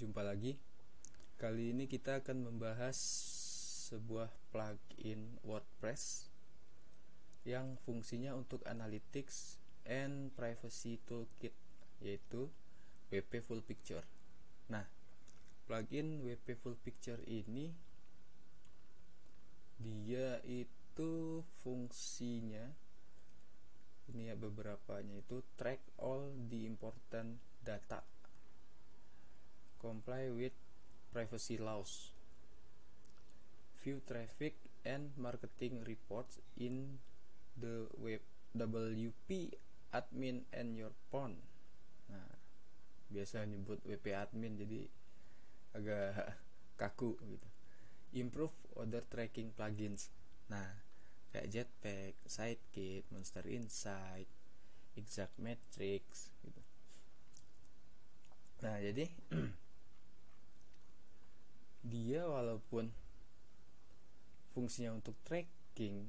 Jumpa lagi. Kali ini kita akan membahas sebuah plugin WordPress yang fungsinya untuk analytics and privacy toolkit, yaitu WP Full Picture. Nah, plugin WP Full Picture ini dia itu fungsinya ini ya, beberapanya itu track all the important data, comply with privacy laws, view traffic and marketing reports in the web WP admin and your phone. Nah, biasa nyebut WP admin jadi agak kaku gitu. Improve other tracking plugins. Nah, kayak Jetpack, Sitekit, Monster Insight, Exact Metrics gitu. Nah, jadi dia walaupun fungsinya untuk tracking,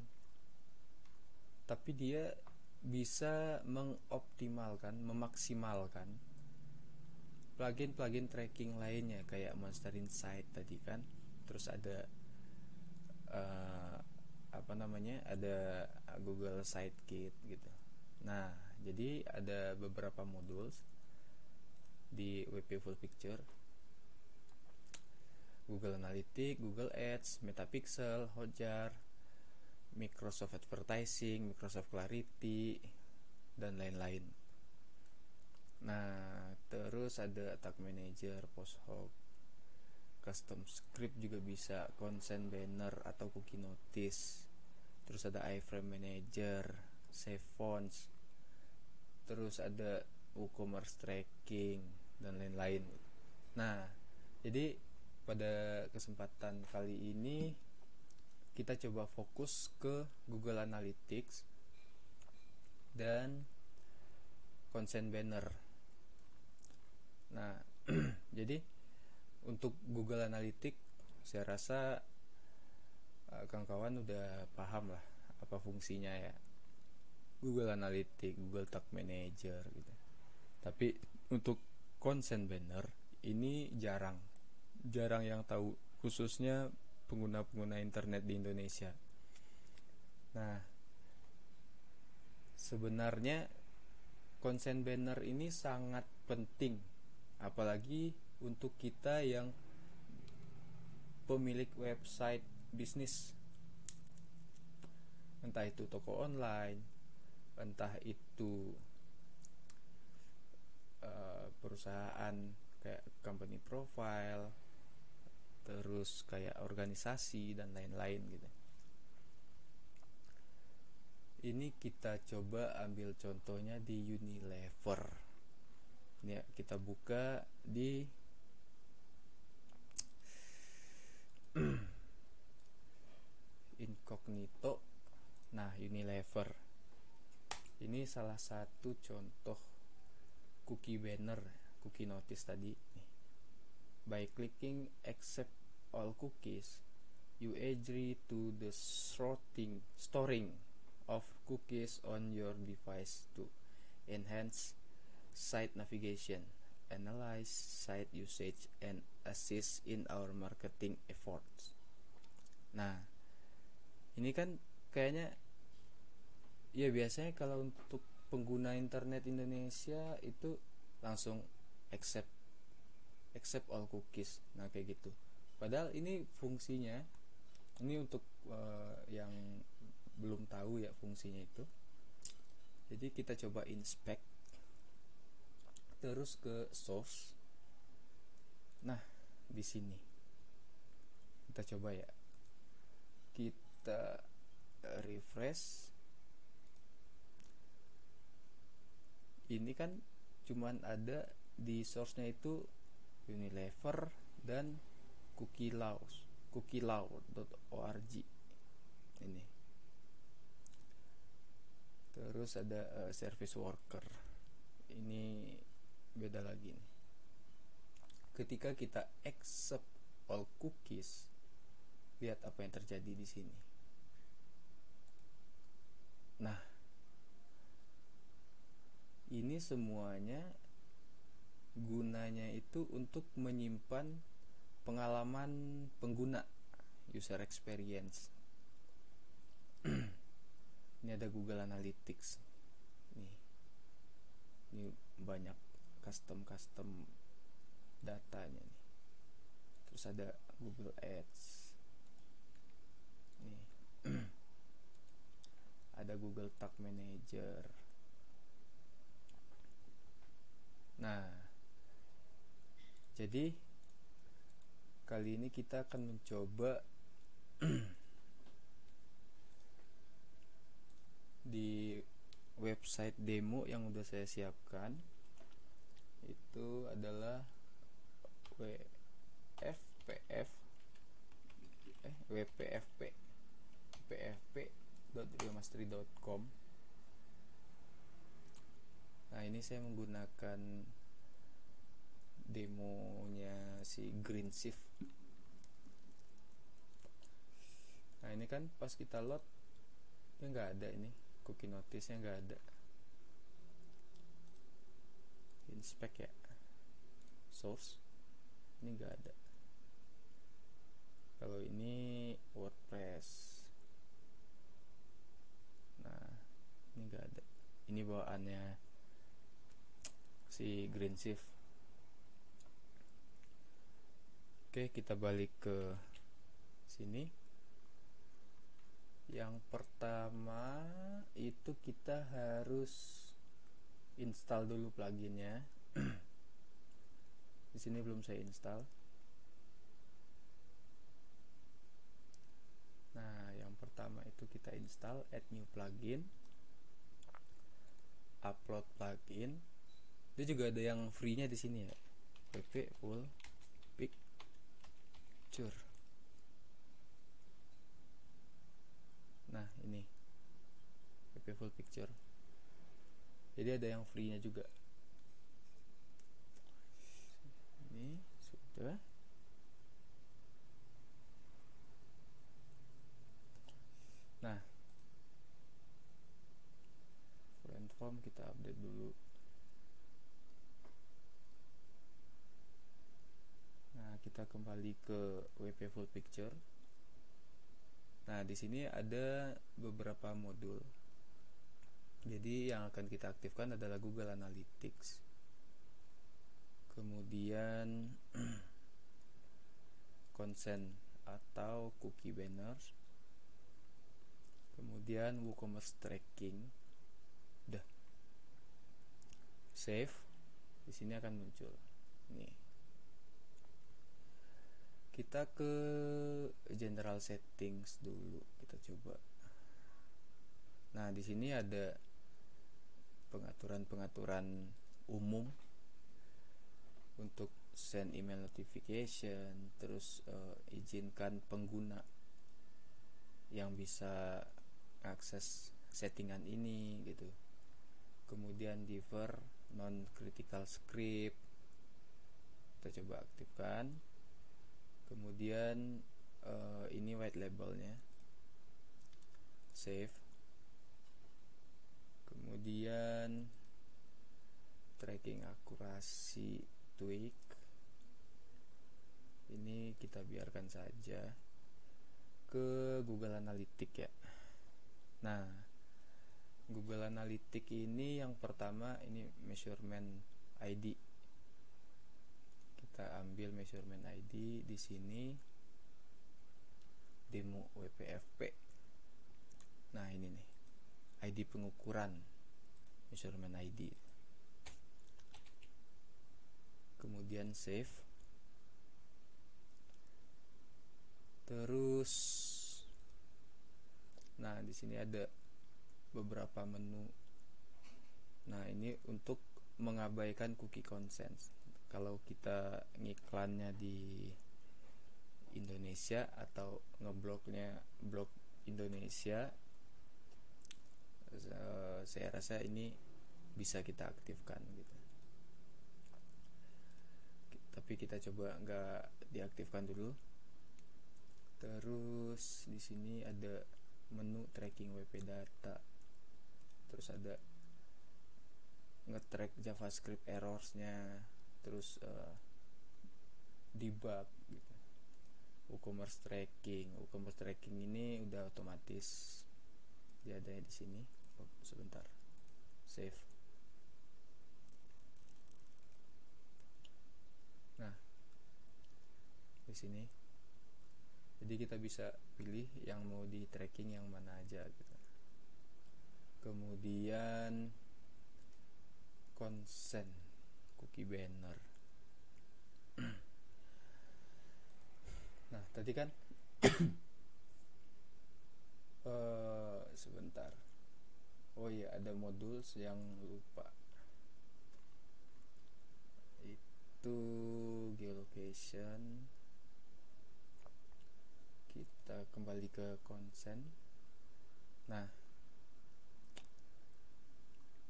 tapi dia bisa mengoptimalkan, memaksimalkan plugin-plugin tracking lainnya kayak Monster Insight tadi kan. Terus ada ada Google Sitekit gitu. Nah, jadi ada beberapa modul di WP Full Picture: Google Analytics, Google Ads, Metapixel, Hotjar, Microsoft Advertising, Microsoft Clarity, dan lain-lain. Nah, terus ada Tag Manager, Post Hook, Custom Script juga bisa, Consent Banner atau Cookie Notice. Terus ada iframe Manager, Save Fonts. Terus ada WooCommerce Tracking dan lain-lain. Nah, jadi pada kesempatan kali ini kita coba fokus ke Google Analytics dan Consent Banner. Nah, jadi untuk Google Analytics saya rasa kawan-kawan udah paham lah apa fungsinya ya. Google Analytics, Google Tag Manager gitu. Tapi untuk Consent Banner ini jarang yang tahu, khususnya pengguna-pengguna internet di Indonesia. Nah, sebenarnya Consent Banner ini sangat penting, apalagi untuk kita yang pemilik website bisnis, entah itu toko online, entah itu perusahaan kayak company profile, terus kayak organisasi dan lain-lain gitu. Ini kita coba ambil contohnya di Unilever. Ini ya, kita buka di incognito. Nah, Unilever ini salah satu contoh cookie banner, cookie notice tadi nih. By clicking accept all cookies, you agree to the storing of cookies on your device to enhance site navigation, analyze site usage, and assist in our marketing efforts. Nah, ini kan kayaknya ya biasanya kalau untuk pengguna internet Indonesia itu langsung accept all cookies. Nah, kayak gitu. Padahal ini fungsinya, ini untuk yang belum tahu ya fungsinya itu. Jadi kita coba inspect, terus ke source. Nah, di sini kita coba ya, kita refresh. Ini kan cuman ada di source-nya itu Unilever dan cookielaw.org ini. Terus ada service worker. Ini beda lagi nih. Ketika kita accept all cookies, lihat apa yang terjadi di sini. Nah, ini semuanya gunanya itu untuk menyimpan pengalaman pengguna, user experience. Ini ada Google Analytics nih, ini banyak custom datanya nih. Terus ada Google Ads nih. Ada Google Tag Manager. Nah, jadi kali ini kita akan mencoba di website demo yang udah saya siapkan. Itu adalah wpfp.riomastery.com. Nah, ini saya menggunakan demonya si Greenshift. Nah, ini kan pas kita load ya nggak ada, ini cookie notice-nya nggak ada. Inspect ya, source ini nggak ada. Kalau ini WordPress, nah ini nggak ada. Ini bawaannya si Greenshift. Oke, kita balik ke sini. Yang pertama itu kita harus install dulu pluginnya. Di sini belum saya install. Nah, yang pertama itu kita install, add new plugin, upload plugin. Itu juga ada yang free-nya di sini ya. WP Full Picture. Nah, ini WP Full Picture. Jadi ada yang free-nya juga. Ini sudah. Nah, front form kita update dulu. Nah, kita kembali ke WP Full Picture. Nah, di sini ada beberapa modul. Jadi yang akan kita aktifkan adalah Google Analytics. Kemudian consent atau cookie banners. Kemudian WooCommerce tracking. Udah. Save. Di sini akan muncul. Nih. Kita ke general settings dulu, kita coba. Nah, di sini ada pengaturan umum untuk send email notification, terus izinkan pengguna yang bisa akses settingan ini gitu. Kemudian defer non critical script, kita coba aktifkan. Kemudian ini white labelnya, save. Kemudian tracking akurasi tweak, ini kita biarkan saja. Ke Google Analytics ya. Nah, Google Analytics ini yang pertama ini measurement ID. Kita ambil measurement ID di sini, demo WPFP. Nah, ini nih ID pengukuran, measurement ID. Kemudian save. Terus nah, di sini ada beberapa menu. Nah, ini untuk mengabaikan cookie consent. Kalau kita ngiklannya di Indonesia atau ngebloknya blok Indonesia, saya rasa ini bisa kita aktifkan gitu. Tapi kita coba nggak diaktifkan dulu. Terus di sini ada menu tracking WP data. Terus ada nge-track JavaScript errorsnya. terus debug gitu. WooCommerce tracking ini udah otomatis dia ada di sini. Sebentar, save. Nah, di sini jadi kita bisa pilih yang mau di tracking yang mana aja gitu. Kemudian consent cookie banner. Nah, tadi kan sebentar. Oh iya, ada modul yang lupa. Itu geolocation. Kita kembali ke consent. Nah,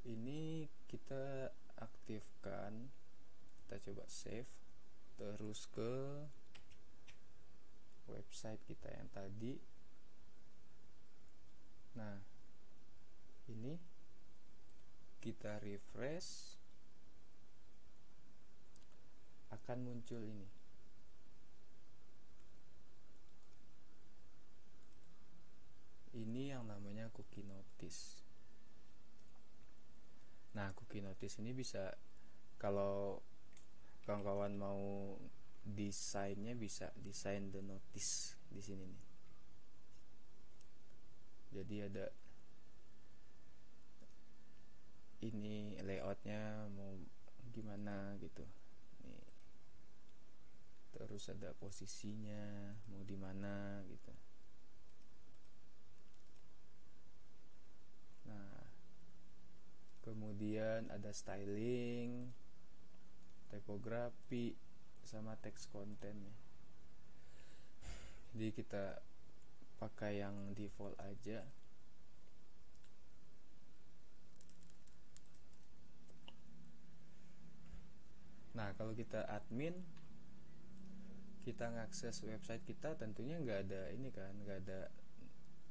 ini kita aktifkan. Kita coba save. Terus ke website kita yang tadi. Nah, ini kita refresh, akan muncul ini. Ini yang namanya cookie notice. Nah, cookie notice ini bisa, kalau kawan-kawan mau desainnya, bisa desain the notice di sini nih. Jadi ada ini layoutnya mau gimana gitu. Nih. Terus ada posisinya mau di mana gitu. Nah, kemudian ada styling, typography, sama text content nih. Jadi kita pakai yang default aja. Nah, kalau kita admin, kita ngakses website kita, tentunya nggak ada ini kan, nggak ada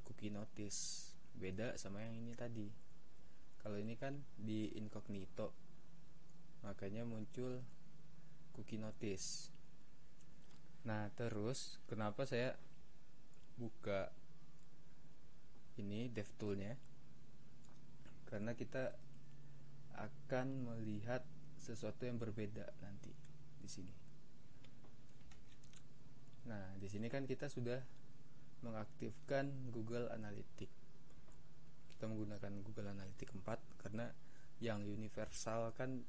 cookie notice. Beda sama yang ini tadi. Kalau ini kan di incognito, makanya muncul cookie notice. Nah, terus kenapa saya buka ini DevTool-nya? Karena kita akan melihat sesuatu yang berbeda nanti di sini. Nah, di sini kan kita sudah mengaktifkan Google Analytics. Kita menggunakan Google Analytics 4 karena yang universal kan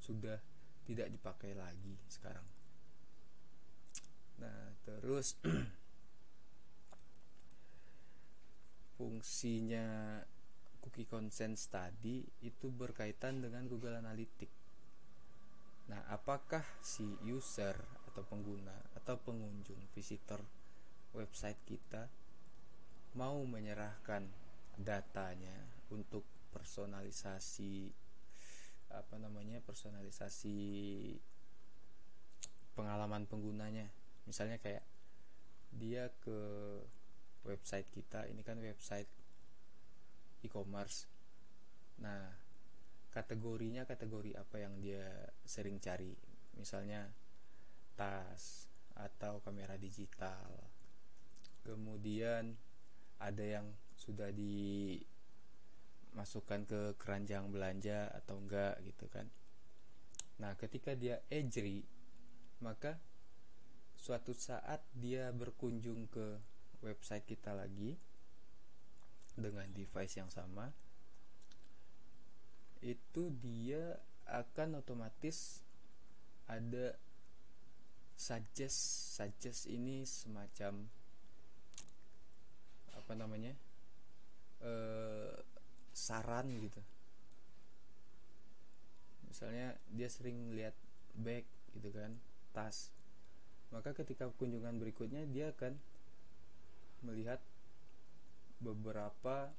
sudah tidak dipakai lagi sekarang. Nah, terus fungsinya cookie consent tadi itu berkaitan dengan Google Analytics. Nah, apakah si user atau pengguna atau pengunjung visitor website kita mau menyerahkan datanya untuk personalisasi personalisasi pengalaman penggunanya. Misalnya kayak dia ke website kita, ini kan website e-commerce. Nah, kategorinya kategori apa yang dia sering cari, misalnya tas atau kamera digital. Kemudian ada yang sudah dimasukkan ke keranjang belanja atau enggak gitu kan. Nah, ketika dia agree, maka suatu saat dia berkunjung ke website kita lagi dengan device yang sama, itu dia akan otomatis ada suggest ini semacam saran gitu. Misalnya dia sering lihat bag gitu kan, tas, maka ketika kunjungan berikutnya dia akan melihat beberapa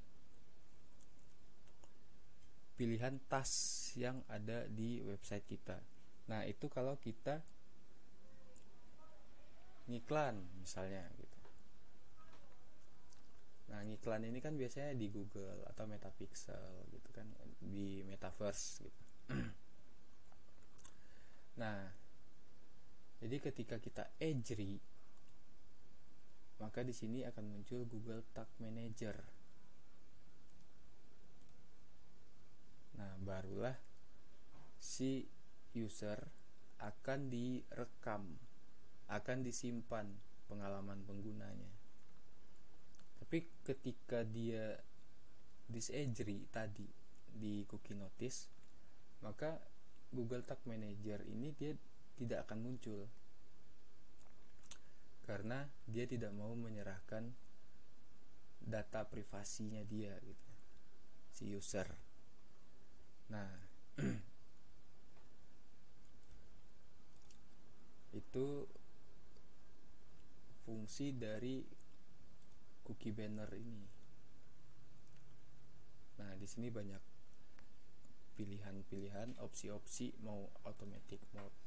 pilihan tas yang ada di website kita. Nah, itu kalau kita ngiklan misalnya gitu. Nah, ngiklan ini kan biasanya di Google atau Metapixel gitu kan, di Metaverse gitu. Jadi ketika kita Edgery, maka di sini akan muncul Google Tag Manager. Nah, barulah si user akan direkam, akan disimpan pengalaman penggunanya. Tapi ketika dia disedgery tadi di cookie notice, maka Google Tag Manager ini dia tidak akan muncul karena dia tidak mau menyerahkan data privasinya dia gitu, si user. Nah, itu fungsi dari cookie banner ini. Nah, di sini banyak pilihan-pilihan, opsi-opsi, mau automatic mode,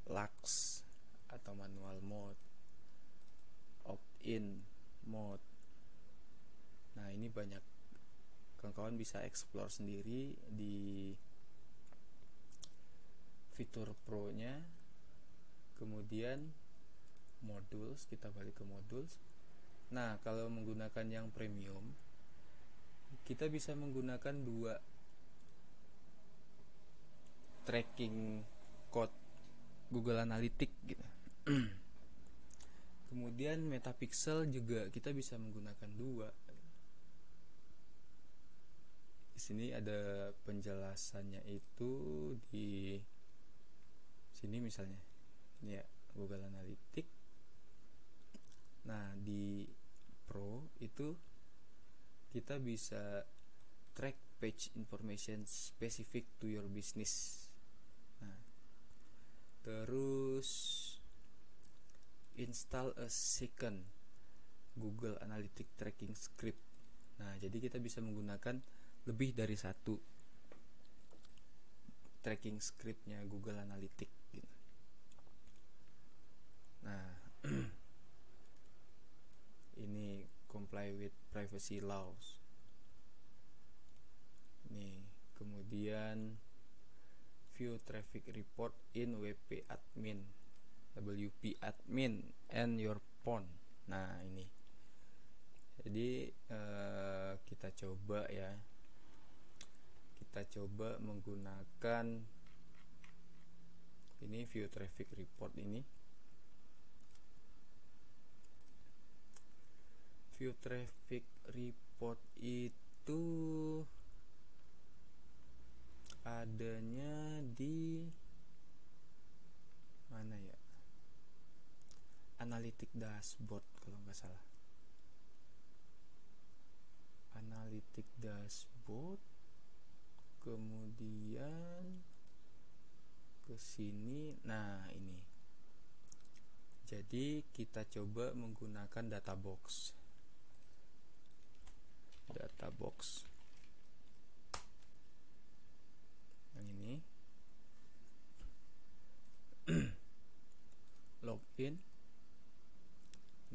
Lux atau manual mode, opt-in mode. Nah, ini banyak kawan-kawan bisa explore sendiri di fitur pro-nya. Kemudian modules, kita balik ke modules. Nah, kalau menggunakan yang premium, kita bisa menggunakan 2 tracking code Google Analytics gitu. Kemudian Metapixel juga kita bisa menggunakan 2. Di sini ada penjelasannya itu di sini misalnya. Ini ya, Google Analytics. Nah, di Pro itu kita bisa track page information specific to your business. Nah, terus install a second Google Analytics tracking script. Nah, jadi kita bisa menggunakan lebih dari satu tracking scriptnya Google Analytics gitu. Nah, ini comply with privacy laws. Nih, kemudian view traffic report in WP admin, WP admin and your phone. Nah, ini. Jadi kita coba ya. Kita coba menggunakan ini view traffic report ini. View traffic report itu adanya di mana ya? Analytic dashboard kalau nggak salah. Analytic dashboard. Kemudian ke sini. Nah, ini. Jadi kita coba menggunakan Databox. Yang ini. Login.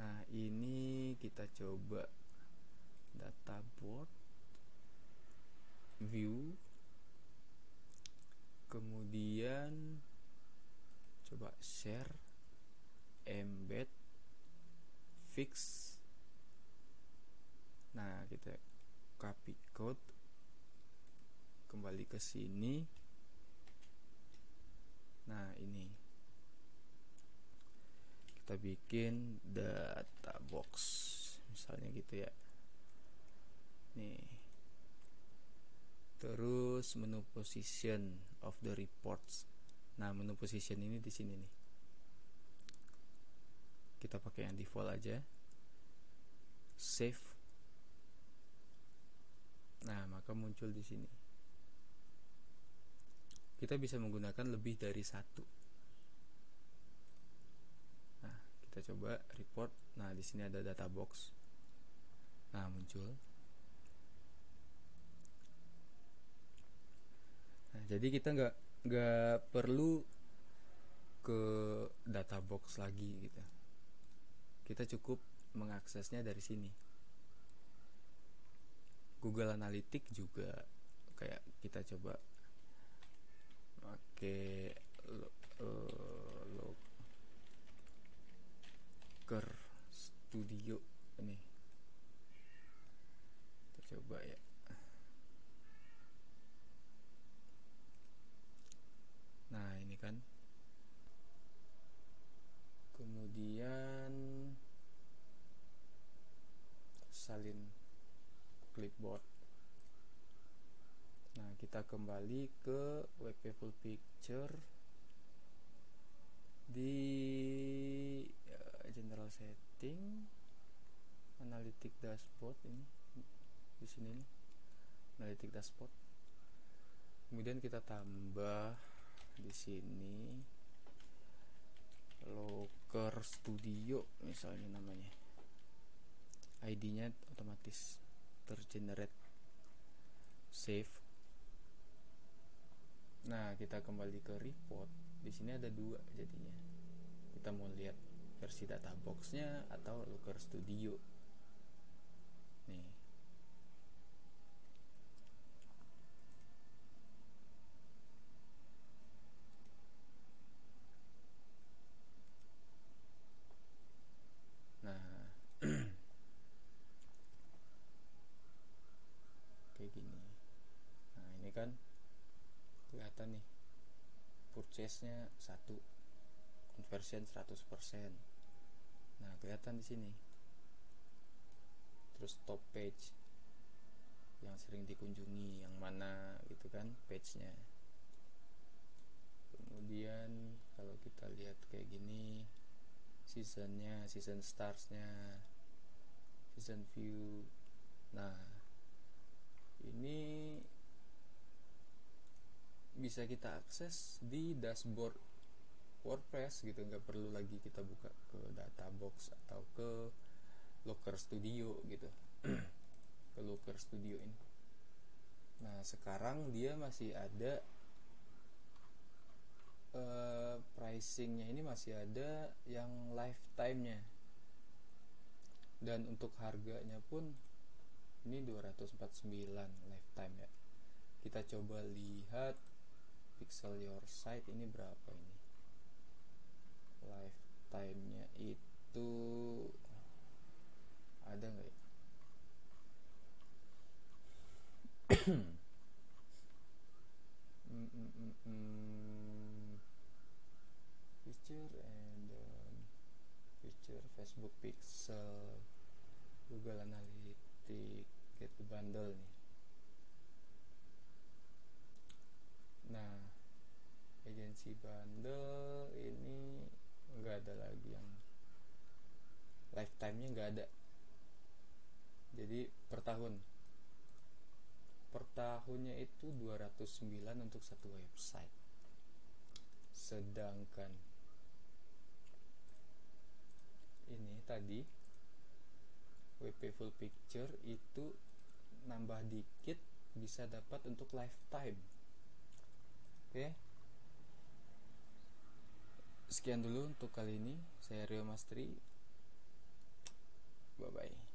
Nah, ini kita coba dashboard, view, kemudian coba share, embed, fix. Nah, kita copy code, kembali ke sini. Nah, ini kita bikin data box misalnya gitu ya. Nih, terus menu position of the reports. Nah, menu position ini di sini nih. Kita pakai yang default aja. Save. Nah, maka muncul di sini. Kita bisa menggunakan lebih dari satu. Nah, kita coba report. Nah, di sini ada data box. Nah, muncul. Nah, jadi kita nggak perlu ke data box lagi gitu. Kita cukup mengaksesnya dari sini. Google Analytics juga kayak kita coba pakai dashboard. Nah, kita kembali ke WP Full Picture di general setting, analytic dashboard ini di sini nih, analytic dashboard. Kemudian kita tambah di sini Looker Studio misalnya namanya, ID-nya otomatis tergenerate, save. Nah, kita kembali ke report. Di sini ada dua jadinya. Kita mau lihat versi databox-nya atau Looker Studio. Nih. Nah, kayak gini. Nah, ini kan kelihatan nih, purchase-nya 1, conversion 100%. Nah, kelihatan di sini. Terus top page yang sering dikunjungi yang mana gitu kan page-nya. Kemudian kalau kita lihat kayak gini, seasonnya, season stars-nya, season view. Nah, ini bisa kita akses di dashboard WordPress gitu, nggak perlu lagi kita buka ke databox atau ke Looker Studio gitu. Ke Looker Studio ini. Nah, sekarang dia masih ada pricingnya, ini masih ada yang lifetime-nya, dan untuk harganya pun ini 249 lifetime ya. Kita coba lihat Pixel Your Site ini berapa ini lifetime-nya, itu ada nggak ya? Feature and feature Facebook Pixel, Google Analytics, Get the Bundle nih. Nah, agency bundle ini nggak ada lagi yang lifetime-nya, nggak ada. Jadi per tahunnya itu 209 untuk satu website. Sedangkan ini tadi WP Full Picture itu nambah dikit bisa dapat untuk lifetime. Oke. Sekian dulu untuk kali ini. Saya Rio Mastri. Bye bye.